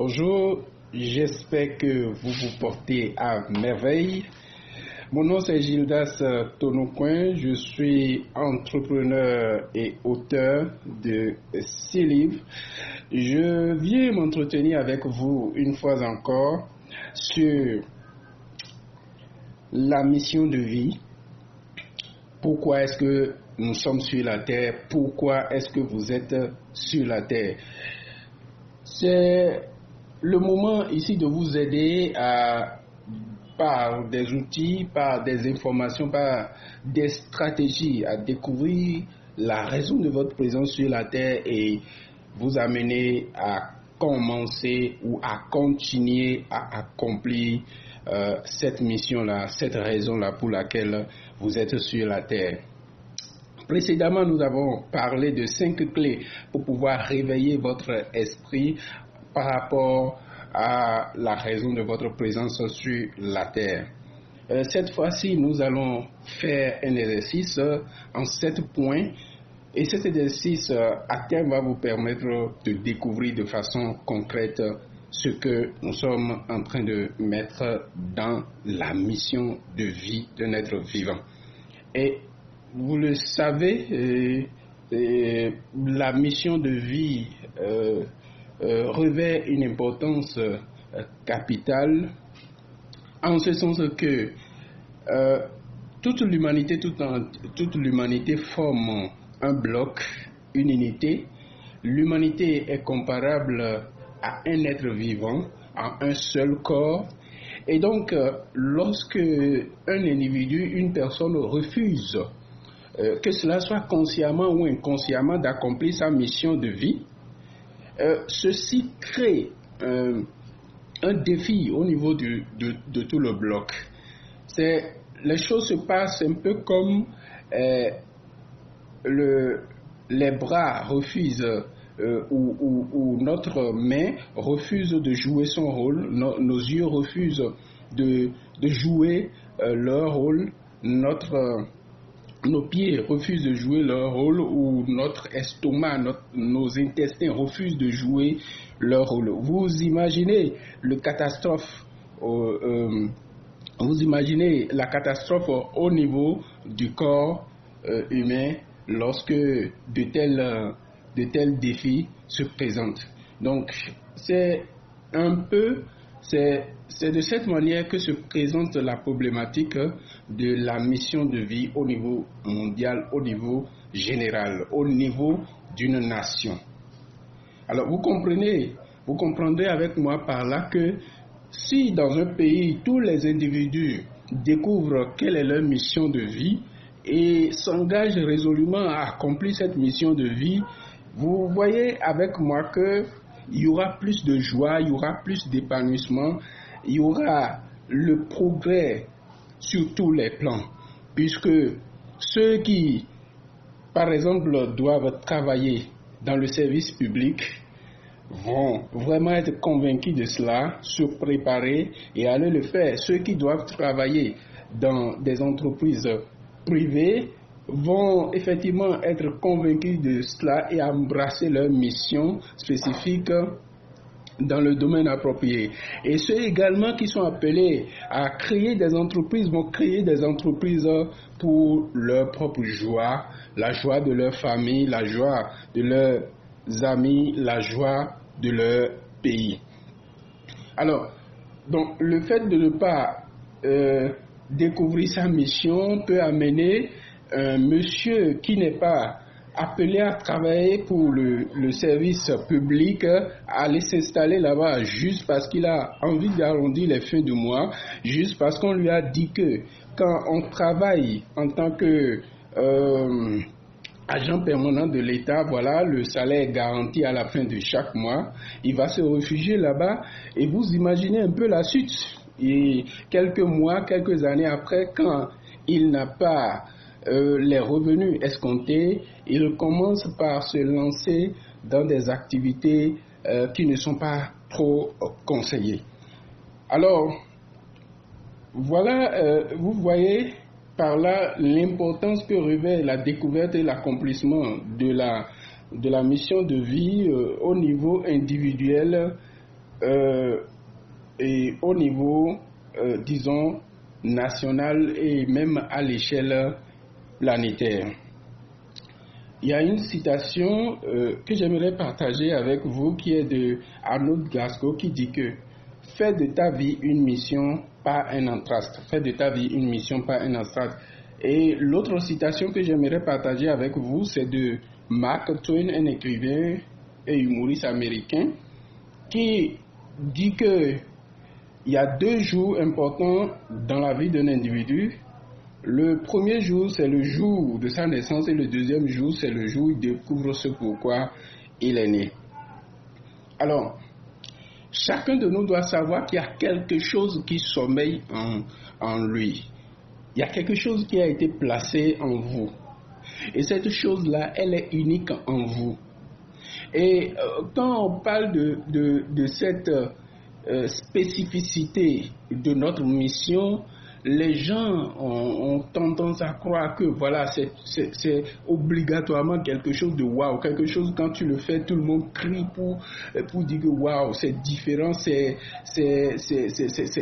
Bonjour, j'espère que vous vous portez à merveille. Mon nom c'est Gildas Tonocoin, je suis entrepreneur et auteur de 6 livres. Je viens m'entretenir avec vous une fois encore sur la mission de vie. Pourquoi est-ce que nous sommes sur la terre? Pourquoi est-ce que vous êtes sur la terre? C'est le moment ici de vous aider par des outils, par des informations, par des stratégies à découvrir la raison de votre présence sur la terre et vous amener à commencer ou à continuer à accomplir cette mission-là, cette raison-là pour laquelle vous êtes sur la terre. Précédemment, nous avons parlé de 5 clés pour pouvoir réveiller votre esprit par rapport à la raison de votre présence sur la terre. Cette fois-ci, nous allons faire un exercice en 7 points et cet exercice à terme va vous permettre de découvrir de façon concrète ce que nous sommes en train de mettre dans la mission de vie d'un être vivant. Et vous le savez, la mission de vie revêt une importance capitale en ce sens que toute l'humanité forme un bloc, une unité. L'humanité est comparable à un être vivant, à un seul corps. Et donc, lorsque un individu, une personne refuse, que cela soit consciemment ou inconsciemment, d'accomplir sa mission de vie, ceci crée un défi au niveau de tout le bloc. Les choses se passent un peu comme les bras refusent ou notre main refuse de jouer son rôle, nos yeux refusent de jouer leur rôle, nos pieds refusent de jouer leur rôle ou notre estomac, nos intestins refusent de jouer leur rôle. Vous imaginez la catastrophe au niveau du corps humain lorsque de tels défis se présentent. Donc, c'est de cette manière que se présente la problématique de la mission de vie au niveau mondial, au niveau général, au niveau d'une nation. Alors, vous comprendrez avec moi par là que si dans un pays, tous les individus découvrent quelle est leur mission de vie et s'engagent résolument à accomplir cette mission de vie, vous voyez avec moi qu'il y aura plus de joie, il y aura plus d'épanouissement, il y aura le progrès sur tous les plans. Puisque ceux qui, par exemple, doivent travailler dans le service public vont vraiment être convaincus de cela, se préparer et aller le faire. Ceux qui doivent travailler dans des entreprises privées vont effectivement être convaincus de cela et embrasser leur mission spécifique dans le domaine approprié. Et ceux également qui sont appelés à créer des entreprises vont créer des entreprises pour leur propre joie, la joie de leur famille, la joie de leurs amis, la joie de leur pays. Alors, donc le fait de ne pas découvrir sa mission peut amener un monsieur qui n'est pas appelé à travailler pour le service public à aller s'installer là-bas juste parce qu'il a envie d'arrondir les fins du mois, juste parce qu'on lui a dit que quand on travaille en tant que agent permanent de l'État, voilà, le salaire est garanti à la fin de chaque mois, il va se réfugier là-bas et vous imaginez un peu la suite. Et quelques mois, quelques années après, quand il n'a pas les revenus escomptés, il commence par se lancer dans des activités qui ne sont pas trop conseillées. Alors, voilà, vous voyez par là l'importance que revêt la découverte et l'accomplissement de la mission de vie au niveau individuel et au niveau, disons, national et même à l'échelle planétaire. Il y a une citation que j'aimerais partager avec vous qui est de Arnold Glasgow qui dit que « Fais de ta vie une mission, pas un entrastre. » Fais de ta vie une mission, pas un entrastre. Et l'autre citation que j'aimerais partager avec vous, c'est de Mark Twain, un écrivain et humoriste américain, qui dit que il y a 2 jours importants dans la vie d'un individu. Le premier jour, c'est le jour de sa naissance et le deuxième jour, c'est le jour où il découvre ce pourquoi il est né. Alors, chacun de nous doit savoir qu'il y a quelque chose qui sommeille en lui. Il y a quelque chose qui a été placé en vous. Et cette chose-là, elle est unique en vous. Et quand on parle de cette spécificité de notre mission, les gens ont tendance à croire que voilà, c'est obligatoirement quelque chose de waouh, quelque chose quand tu le fais, tout le monde crie pour dire que waouh, c'est différent, c'est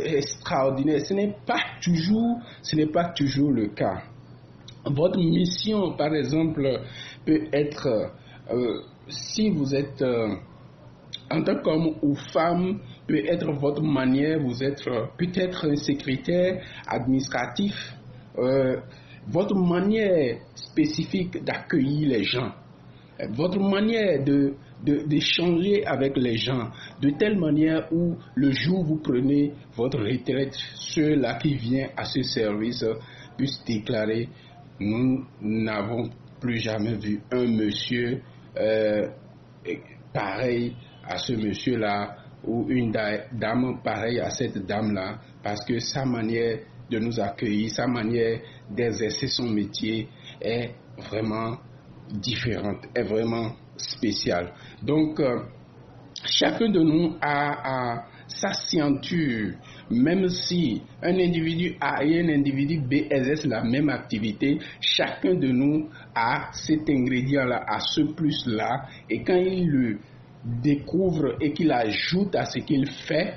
extraordinaire. Ce n'est pas toujours le cas. Votre mission, par exemple, peut être, si vous êtes en tant qu'homme ou femme, peut être votre manière, vous êtes peut-être un secrétaire administratif, votre manière spécifique d'accueillir les gens, votre manière d'échanger avec les gens, de telle manière où le jour où vous prenez votre retraite, ceux-là qui viennent à ce service puissent déclarer « Nous n'avons plus jamais vu un monsieur pareil à ce monsieur-là, ou une dame pareille à cette dame-là, parce que sa manière de nous accueillir, sa manière d'exercer son métier est vraiment différente, est vraiment spéciale. Donc, chacun de nous a sa ceinture, même si un individu A et un individu B exercent la même activité, chacun de nous a cet ingrédient-là, a ce plus-là, et quand il le découvre et qu'il ajoute à ce qu'il fait,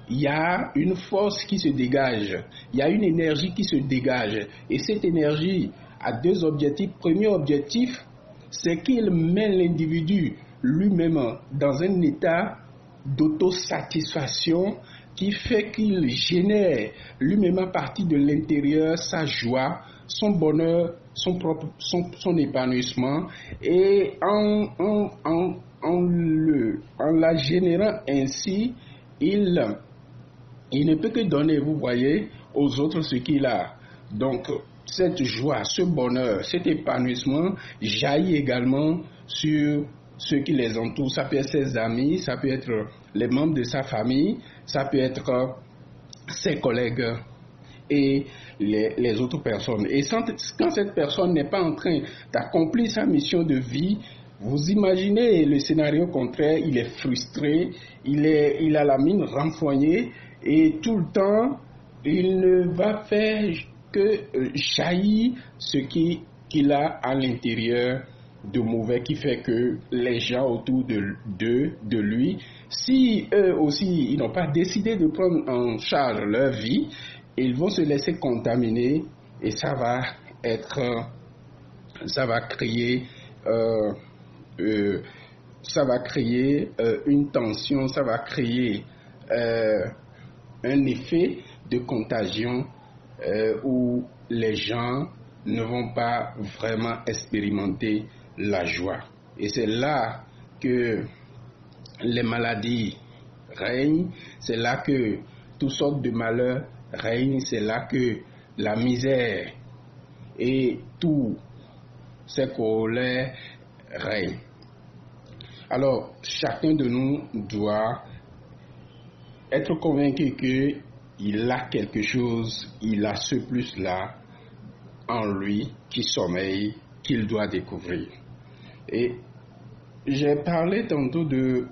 il y a une force qui se dégage, il y a une énergie qui se dégage, et cette énergie a 2 objectifs. Premier objectif, c'est qu'il met l'individu lui-même dans un état d'autosatisfaction qui fait qu'il génère lui-même à partir de l'intérieur sa joie, son bonheur, son épanouissement, et en la générant ainsi, il ne peut que donner, vous voyez, aux autres ce qu'il a. Donc, cette joie, ce bonheur, cet épanouissement jaillit également sur ceux qui les entourent. Ça peut être ses amis, ça peut être les membres de sa famille, ça peut être ses collègues et les autres personnes. Et quand cette personne n'est pas en train d'accomplir sa mission de vie, vous imaginez le scénario contraire, il est frustré, il a la mine renfrognée et tout le temps, il ne va faire que jaillir ce qu'il a à l'intérieur de mauvais qui fait que les gens autour de lui, si eux aussi ils n'ont pas décidé de prendre en charge leur vie, ils vont se laisser contaminer et ça va créer une tension, ça va créer un effet de contagion où les gens ne vont pas vraiment expérimenter la joie. Et c'est là que les maladies règnent, c'est là que toutes sortes de malheurs règnent, c'est là que la misère et tous ces corollaires règnent. Alors, chacun de nous doit être convaincu qu'il a quelque chose, il a ce plus-là en lui qui sommeille, qu'il doit découvrir. Et j'ai parlé tantôt des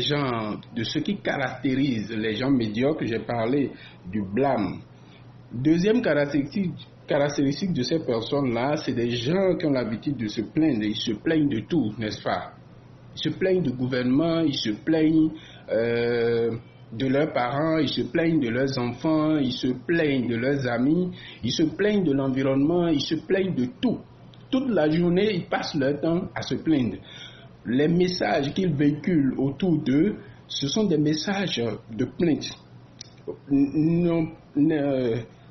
gens, de ce qui caractérise les gens médiocres, j'ai parlé du blâme. Deuxième caractéristique de ces personnes-là, c'est des gens qui ont l'habitude de se plaindre, ils se plaignent de tout, n'est-ce pas? Ils se plaignent du gouvernement, ils se plaignent de leurs parents, ils se plaignent de leurs enfants, ils se plaignent de leurs amis, ils se plaignent de l'environnement, ils se plaignent de tout. Toute la journée, ils passent leur temps à se plaindre. Les messages qu'ils véhiculent autour d'eux, ce sont des messages de plainte.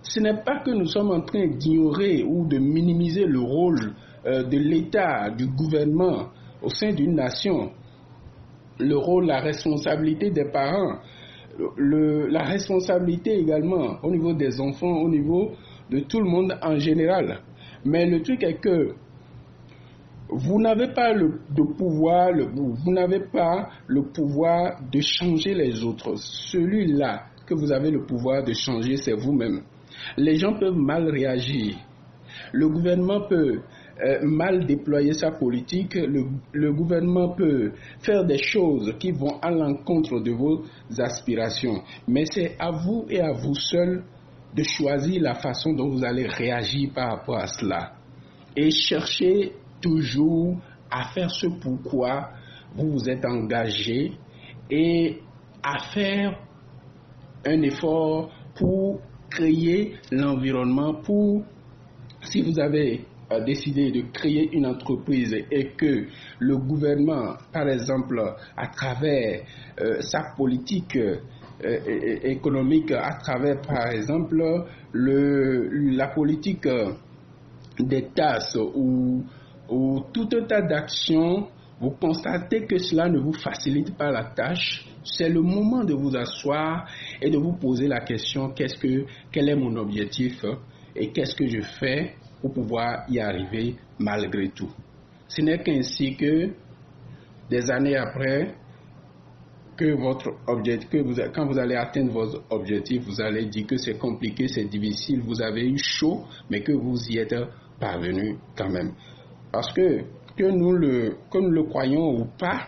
Ce n'est pas que nous sommes en train d'ignorer ou de minimiser le rôle de l'État, du gouvernement au sein d'une nation, le rôle, la responsabilité des parents, la responsabilité également au niveau des enfants, au niveau de tout le monde en général. Mais le truc est que vous n'avez pas le pouvoir de changer les autres. Celui-là que vous avez le pouvoir de changer, c'est vous-même. Les gens peuvent mal réagir. Le gouvernement peut mal déployer sa politique. Le gouvernement peut faire des choses qui vont à l'encontre de vos aspirations. Mais c'est à vous et à vous seuls de choisir la façon dont vous allez réagir par rapport à cela. Et cherchez toujours à faire ce pourquoi vous vous êtes engagé et à faire un effort pour créer l'environnement, si vous avez décidé de créer une entreprise et que le gouvernement, par exemple, à travers sa politique économique, à travers, par exemple, la politique des tasses ou tout un tas d'actions, vous constatez que cela ne vous facilite pas la tâche, c'est le moment de vous asseoir et de vous poser la question quel est mon objectif et qu'est-ce que je fais pour pouvoir y arriver malgré tout. Ce n'est qu'ainsi que des années après, quand vous allez atteindre votre objectif, vous allez dire que c'est compliqué, c'est difficile, vous avez eu chaud, mais que vous y êtes parvenu quand même. Parce que nous le croyons ou pas,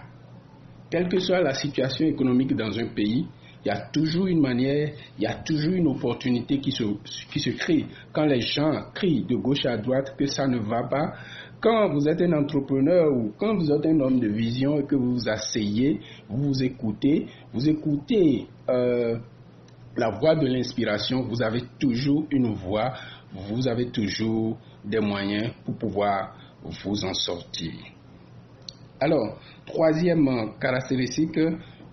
quelle que soit la situation économique dans un pays, il y a toujours une manière, il y a toujours une opportunité qui se crée. Quand les gens crient de gauche à droite que ça ne va pas, quand vous êtes un entrepreneur ou quand vous êtes un homme de vision et que vous vous asseyez, vous écoutez la voix de l'inspiration, vous avez toujours une voix, vous avez toujours des moyens pour pouvoir vous en sortir. Alors, troisième caractéristique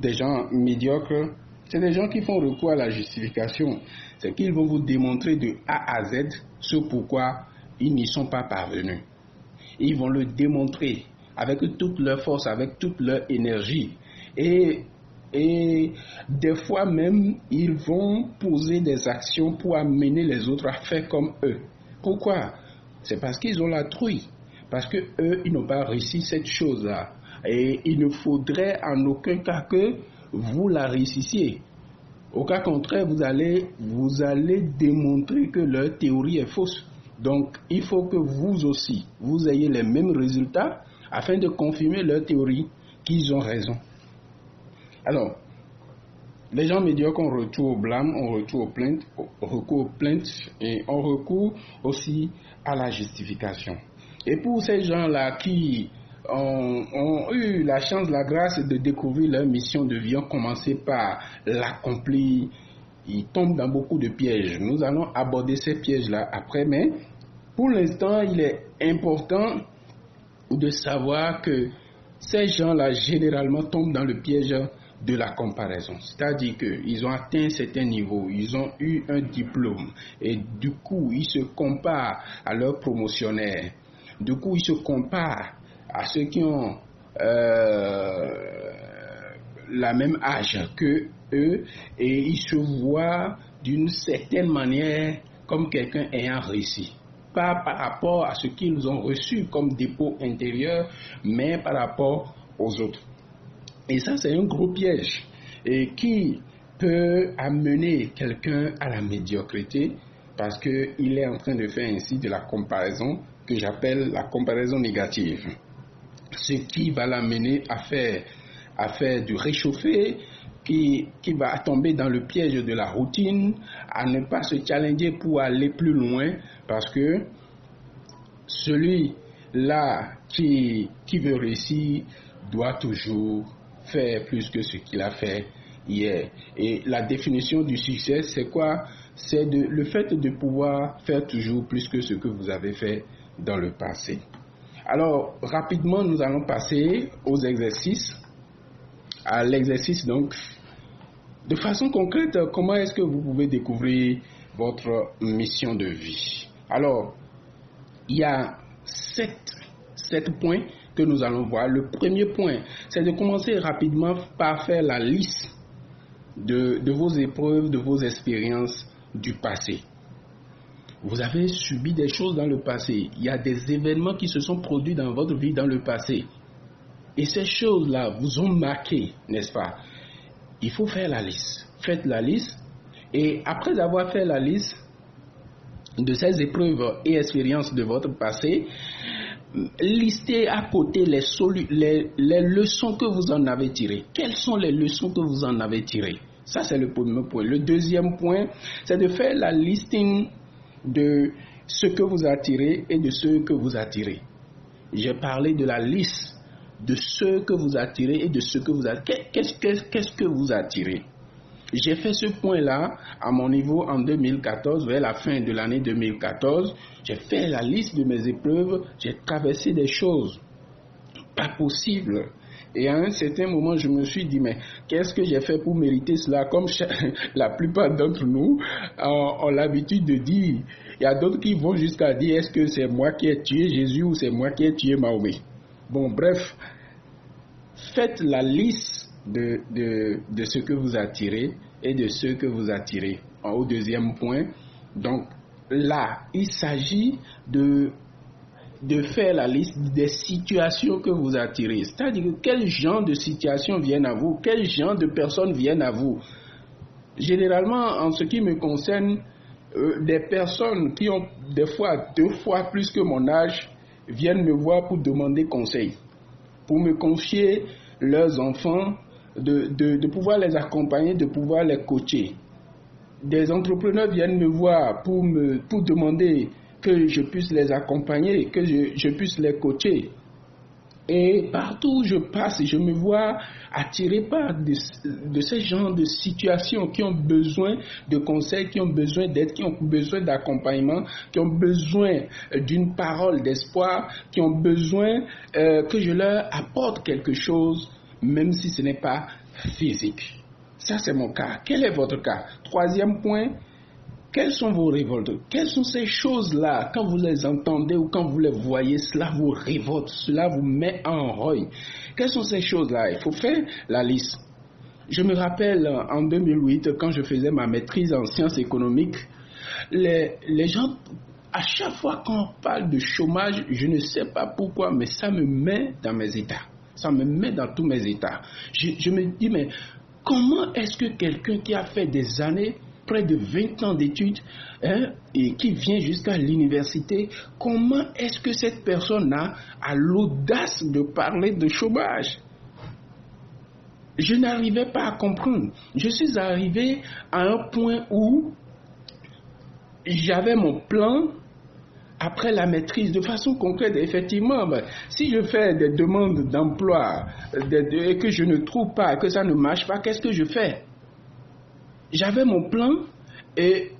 des gens médiocres, c'est des gens qui font recours à la justification. C'est qu'ils vont vous démontrer de A à Z ce pourquoi ils n'y sont pas parvenus. Ils vont le démontrer avec toute leur force, avec toute leur énergie. Et des fois même, ils vont poser des actions pour amener les autres à faire comme eux. Pourquoi? C'est parce qu'ils ont la trouille. Parce que eux, ils n'ont pas réussi cette chose-là. Et il ne faudrait en aucun cas que vous la réussissiez. Au cas contraire, vous allez démontrer que leur théorie est fausse. Donc, il faut que vous aussi, vous ayez les mêmes résultats afin de confirmer leur théorie qu'ils ont raison. Alors, les gens médiocres ont recours au blâme, ont recours aux plaintes et ont recours aussi à la justification. Et pour ces gens-là qui ont eu la chance, la grâce de découvrir leur mission de vie, ont commencé par l'accomplir, ils tombent dans beaucoup de pièges. Nous allons aborder ces pièges-là après, mais pour l'instant, il est important de savoir que ces gens-là, généralement, tombent dans le piège de la comparaison. C'est-à-dire qu'ils ont atteint un certain niveau, ils ont eu un diplôme, et du coup, ils se comparent à leurs promotionnaires. Du coup, ils se comparent à ceux qui ont la même âge que eux et ils se voient d'une certaine manière comme quelqu'un ayant réussi. Pas par rapport à ce qu'ils ont reçu comme dépôt intérieur, mais par rapport aux autres. Et ça, c'est un gros piège et qui peut amener quelqu'un à la médiocrité parce qu'il est en train de faire ainsi de la comparaison que j'appelle la comparaison négative. Ce qui va l'amener à faire du réchauffé, qui va tomber dans le piège de la routine, à ne pas se challenger pour aller plus loin, parce que celui-là qui veut réussir doit toujours faire plus que ce qu'il a fait hier. Et la définition du succès, c'est quoi? C'est le fait de pouvoir faire toujours plus que ce que vous avez fait dans le passé. Alors, rapidement, nous allons passer aux exercices. À l'exercice, donc, de façon concrète, comment est-ce que vous pouvez découvrir votre mission de vie? Alors, il y a 7 points que nous allons voir. Le premier point, c'est de commencer rapidement par faire la liste de vos épreuves, de vos expériences du passé. Vous avez subi des choses dans le passé. Il y a des événements qui se sont produits dans votre vie dans le passé. Et ces choses-là vous ont marqué, n'est-ce pas? Il faut faire la liste. Faites la liste. Et après avoir fait la liste de ces épreuves et expériences de votre passé, listez à côté les leçons que vous en avez tirées. Quelles sont les leçons que vous en avez tirées? Ça, c'est le premier point. Le deuxième point, c'est de faire la listing de ce que vous attirez et de ce que vous attirez. J'ai parlé de la liste de ce que vous attirez et de ce que vous attirez. Qu'est-ce que vous attirez? J'ai fait ce point-là à mon niveau en 2014, vers la fin de l'année 2014. J'ai fait la liste de mes épreuves, j'ai traversé des choses pas possibles. Et à un certain moment, je me suis dit, mais qu'est-ce que j'ai fait pour mériter cela? Comme la plupart d'entre nous ont l'habitude de dire, il y a d'autres qui vont jusqu'à dire, est-ce que c'est moi qui ai tué Jésus ou c'est moi qui ai tué Mahomet? Bon, bref, faites la liste de ce que vous attirez et de ce que vous attirez. Au deuxième point, donc là, il s'agit de faire la liste des situations que vous attirez. C'est-à-dire quel genre de situations viennent à vous, quel genre de personnes viennent à vous. Généralement, en ce qui me concerne, des personnes qui ont des fois 2 fois plus que mon âge viennent me voir pour demander conseil, pour me confier leurs enfants, de pouvoir les accompagner, de pouvoir les coacher. Des entrepreneurs viennent me voir pour demander que je puisse les accompagner, que je puisse les coacher. Et partout où je passe, je me vois attiré par de ces genres de situations qui ont besoin de conseils, qui ont besoin d'aide, qui ont besoin d'accompagnement, qui ont besoin d'une parole d'espoir, qui ont besoin que je leur apporte quelque chose, même si ce n'est pas physique. Ça, c'est mon cas. Quel est votre cas? Troisième point, quelles sont vos révoltes? Quelles sont ces choses-là, quand vous les entendez ou quand vous les voyez, cela vous révolte, cela vous met en rogne? Quelles sont ces choses-là? Il faut faire la liste. Je me rappelle en 2008, quand je faisais ma maîtrise en sciences économiques, les gens, à chaque fois qu'on parle de chômage, je ne sais pas pourquoi, mais ça me met dans mes états. Ça me met dans tous mes états. Je me dis, mais comment est-ce que quelqu'un qui a fait des années, près de 20 ans d'études, et qui vient jusqu'à l'université, comment est-ce que cette personne a l'audace de parler de chômage? Je n'arrivais pas à comprendre. Je suis arrivé à un point où j'avais mon plan après la maîtrise de façon concrète. Effectivement, si je fais des demandes d'emploi et que je ne trouve pas, que ça ne marche pas, qu'est-ce que je fais? J'avais mon plan et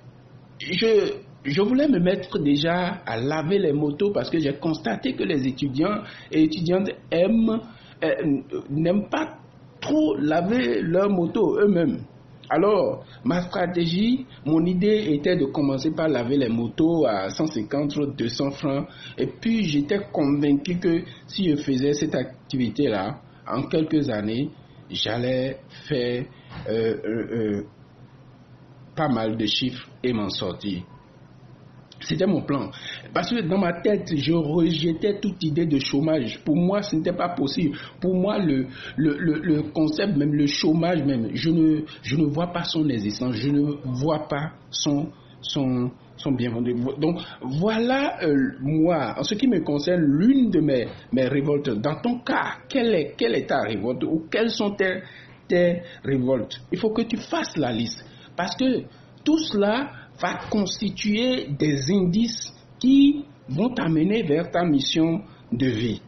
je voulais me mettre déjà à laver les motos parce que j'ai constaté que les étudiants et étudiantes n'aiment pas trop laver leurs motos eux-mêmes. Alors, ma stratégie, mon idée était de commencer par laver les motos à 150, 200 francs. Et puis, j'étais convaincu que si je faisais cette activité-là, en quelques années, j'allais faire pas mal de chiffres et m'en sortir. C'était mon plan. Parce que dans ma tête, je rejetais toute idée de chômage. Pour moi, ce n'était pas possible. Pour moi, le concept, même le chômage, même, je ne vois pas son existence. Je ne vois pas son bien-fondé. Donc, voilà, moi, en ce qui me concerne, l'une de mes révoltes. Dans ton cas, quelle est ta révolte ou quelles sont tes révoltes? Il faut que tu fasses la liste. Parce que tout cela va constituer des indices qui vont t'amener vers ta mission de vie.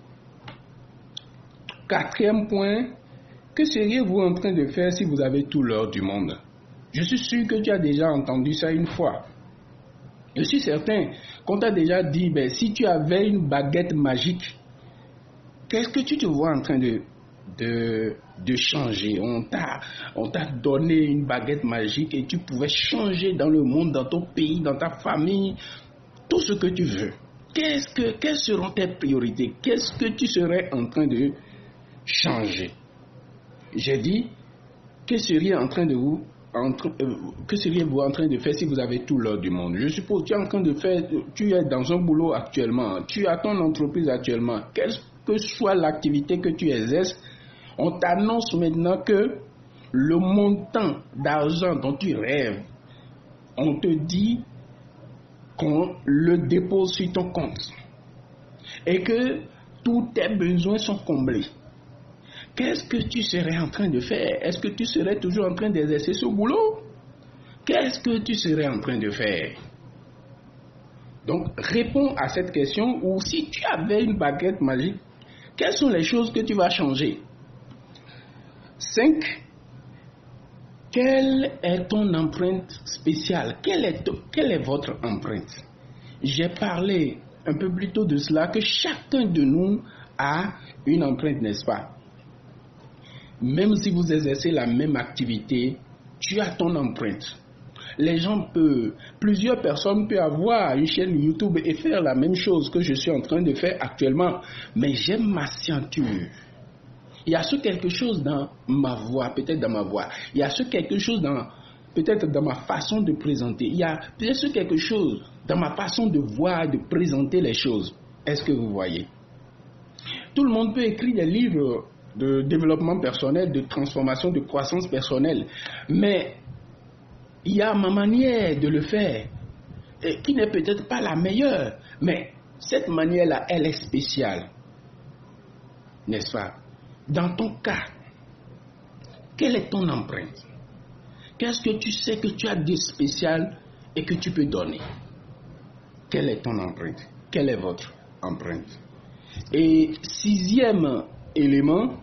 Quatrième point, que seriez-vous en train de faire si vous avez tout l'or du monde? Je suis sûr que tu as déjà entendu ça une fois. Je suis certain qu'on t'a déjà dit, si tu avais une baguette magique, qu'est-ce que tu te vois en train de changer? On t'a donné une baguette magique et tu pouvais changer dans le monde, dans ton pays, dans ta famille, tout ce que tu veux. Quelles seront tes priorités? Qu'est-ce que tu serais en train de changer? J'ai dit, que seriez-vous en train de faire si vous avez tout l'or du monde? Je suppose tu es dans un boulot actuellement, tu as ton entreprise actuellement, quelle que soit l'activité que tu exerces, on t'annonce maintenant que le montant d'argent dont tu rêves, on te dit qu'on le dépose sur ton compte et que tous tes besoins sont comblés. Qu'est-ce que tu serais en train de faire? Est-ce que tu serais toujours en train d'exercer ce boulot? Qu'est-ce que tu serais en train de faire? Donc, réponds à cette question, ou si tu avais une baguette magique, quelles sont les choses que tu vas changer? 5. Quelle est ton empreinte spéciale? Quelle est votre empreinte? J'ai parlé un peu plus tôt de cela, que chacun de nous a une empreinte, n'est-ce pas? Même si vous exercez la même activité, tu as ton empreinte. Plusieurs personnes peuvent avoir une chaîne YouTube et faire la même chose que je suis en train de faire actuellement. Mais j'aime ma scienture. Il y a quelque chose dans ma voix, peut-être dans ma voix. Il y a quelque chose peut-être dans ma façon de présenter. Il y a peut-être quelque chose dans ma façon de voir, de présenter les choses. Est-ce que vous voyez? Tout le monde peut écrire des livres de développement personnel, de transformation, de croissance personnelle. Mais il y a ma manière de le faire qui n'est peut-être pas la meilleure. Mais cette manière-là, elle est spéciale. N'est-ce pas? Dans ton cas, quelle est ton empreinte? Qu'est-ce que tu sais que tu as de spécial et que tu peux donner? Quelle est ton empreinte? Quelle est votre empreinte? Et 6e élément,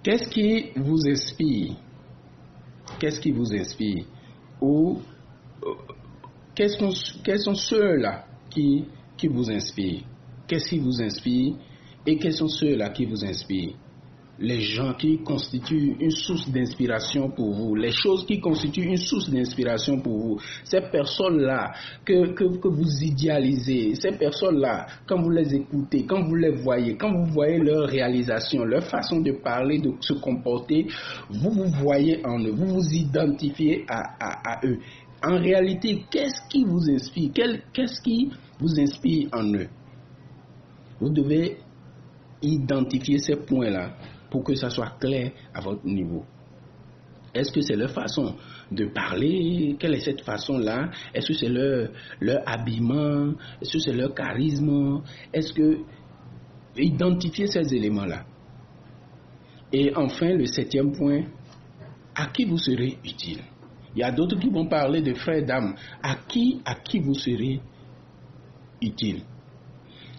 qu'est-ce qui vous inspire? Qu'est-ce qui vous inspire? Ou quels sont ceux-là qui vous inspirent? Qu'est-ce qui vous inspire? Et quels sont ceux-là qui vous inspirent? Les gens qui constituent une source d'inspiration pour vous, les choses qui constituent une source d'inspiration pour vous, ces personnes-là que vous idéalisez, ces personnes-là, quand vous les écoutez, quand vous les voyez, quand vous voyez leur réalisation, leur façon de parler, de se comporter, vous vous voyez en eux, vous vous identifiez à eux. En réalité, qu'est-ce qui vous inspire? Qu'est-ce qui vous inspire en eux? Vous devez identifier ces points-là pour que ça soit clair à votre niveau. Est-ce que c'est leur façon de parler? Quelle est cette façon-là? Est-ce que c'est leur habillement? Est-ce que c'est leur charisme? Est-ce que... Identifier ces éléments-là. Et enfin, le 7e point, à qui vous serez utile? Il y a d'autres qui vont parler de frères d'âme. À qui vous serez utile?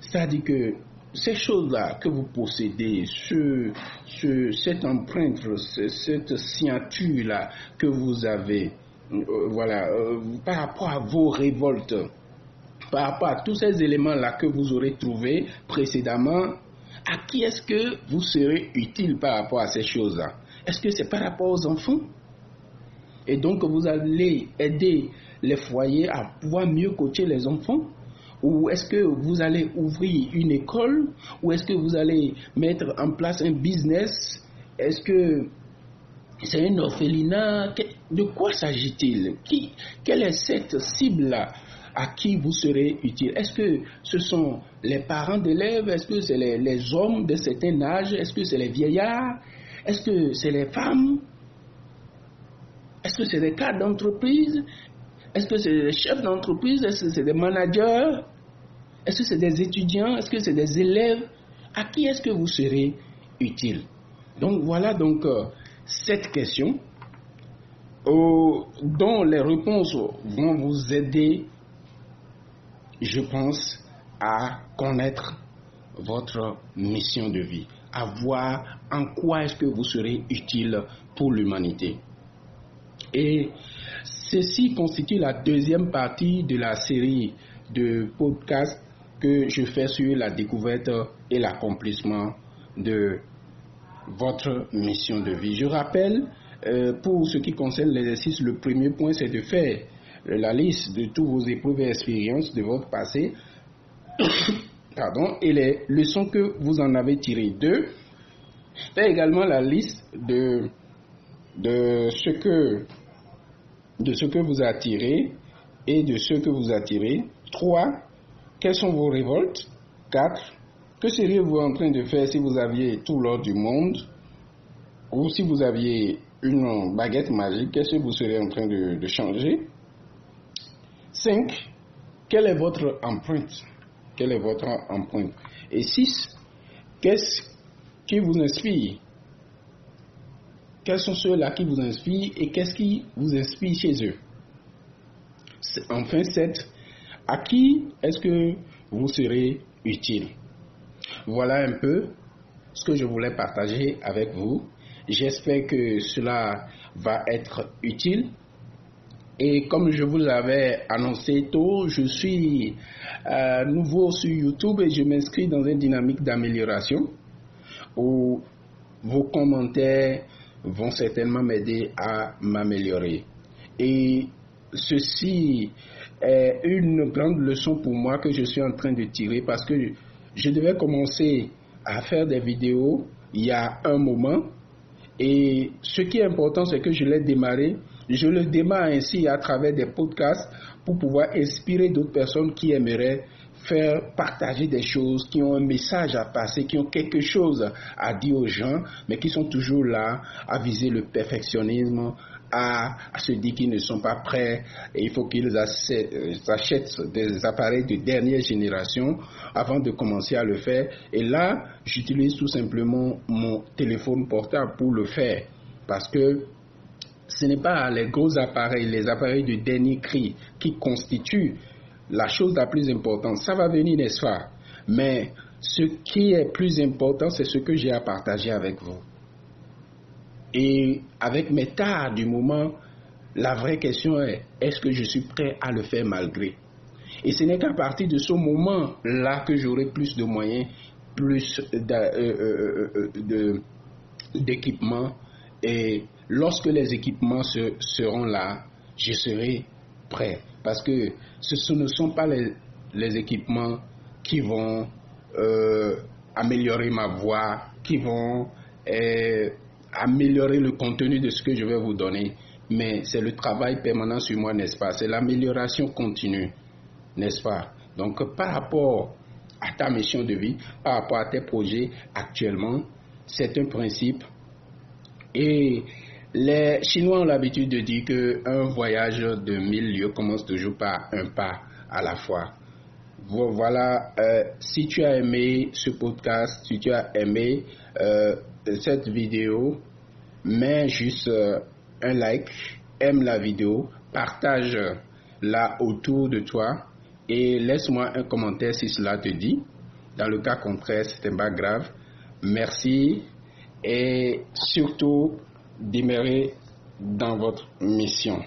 C'est-à-dire que ces choses-là que vous possédez, cette empreinte, cette signature-là que vous avez, par rapport à vos révoltes, par rapport à tous ces éléments-là que vous aurez trouvés précédemment, à qui est-ce que vous serez utile par rapport à ces choses-là? Est-ce que c'est par rapport aux enfants? Et donc vous allez aider les foyers à pouvoir mieux coacher les enfants? Ou est-ce que vous allez ouvrir une école? Ou est-ce que vous allez mettre en place un business? Est-ce que c'est un orphelinat? De quoi s'agit-il? Quelle est cette cible-là à qui vous serez utile? Est-ce que ce sont les parents d'élèves? Est-ce que c'est les hommes de certain âge? Est-ce que c'est les vieillards? Est-ce que c'est les femmes? Est-ce que c'est des cadres d'entreprise? Est-ce que c'est des chefs d'entreprise? Est-ce que c'est des managers? Est-ce que c'est des étudiants? Est-ce que c'est des élèves? À qui est-ce que vous serez utile? Donc voilà cette question dont les réponses vont vous aider, je pense, à connaître votre mission de vie, à voir en quoi est-ce que vous serez utile pour l'humanité. Et ceci constitue la deuxième partie de la série de podcasts que je fais sur la découverte et l'accomplissement de votre mission de vie. Je rappelle, pour ce qui concerne l'exercice, le premier point, c'est de faire la liste de tous vos épreuves et expériences de votre passé et les leçons que vous en avez tirées. 2. Faire également la liste de ce que vous attirez et de ce que vous attirez. 3. Quelles sont vos révoltes? 4. Que seriez-vous en train de faire si vous aviez tout l'or du monde? Ou si vous aviez une baguette magique, qu'est-ce que vous seriez en train de changer? 5. Quelle est votre empreinte? Quelle est votre empreinte? Et 6. Qu'est-ce qui vous inspire? Quels sont ceux-là qui vous inspirent et qu'est-ce qui vous inspire chez eux? Enfin, 7. À qui est-ce que vous serez utile? Voilà un peu ce que je voulais partager avec vous. J'espère que cela va être utile. Et comme je vous l'avais annoncé tôt, je suis nouveau sur YouTube et je m'inscris dans une dynamique d'amélioration où vos commentaires vont certainement m'aider à m'améliorer. Et ceci est une grande leçon pour moi que je suis en train de tirer parce que je devais commencer à faire des vidéos il y a un moment et ce qui est important c'est que je l'ai démarré. Je le démarre ainsi à travers des podcasts pour pouvoir inspirer d'autres personnes qui aimeraient faire partager des choses, qui ont un message à passer, qui ont quelque chose à dire aux gens, mais qui sont toujours là à viser le perfectionnisme, à se dire qu'ils ne sont pas prêts et il faut qu'ils achètent des appareils de dernière génération avant de commencer à le faire. Et là, j'utilise tout simplement mon téléphone portable pour le faire parce que ce n'est pas les gros appareils, les appareils de dernier cri qui constituent la chose la plus importante. Ça va venir, n'est-ce pas? Mais ce qui est plus important, c'est ce que j'ai à partager avec vous. Et avec mes tares du moment, la vraie question est, est-ce que je suis prêt à le faire malgré? Et ce n'est qu'à partir de ce moment-là que j'aurai plus de moyens, plus d'équipements. Et lorsque les équipements seront là, je serai prêt. Parce que ce ne sont pas les équipements qui vont améliorer ma voix, qui vont améliorer le contenu de ce que je vais vous donner. Mais c'est le travail permanent sur moi, n'est-ce pas? C'est l'amélioration continue, n'est-ce pas? Donc par rapport à ta mission de vie, par rapport à tes projets actuellement, c'est un principe. Et les Chinois ont l'habitude de dire qu'un voyage de 1000 lieues commence toujours par un pas à la fois. Voilà, si tu as aimé ce podcast, si tu as aimé cette vidéo, mets juste un like, aime la vidéo, partage-la autour de toi et laisse-moi un commentaire si cela te dit. Dans le cas contraire, ce n'est pas grave. Merci et surtout demeurer dans votre mission.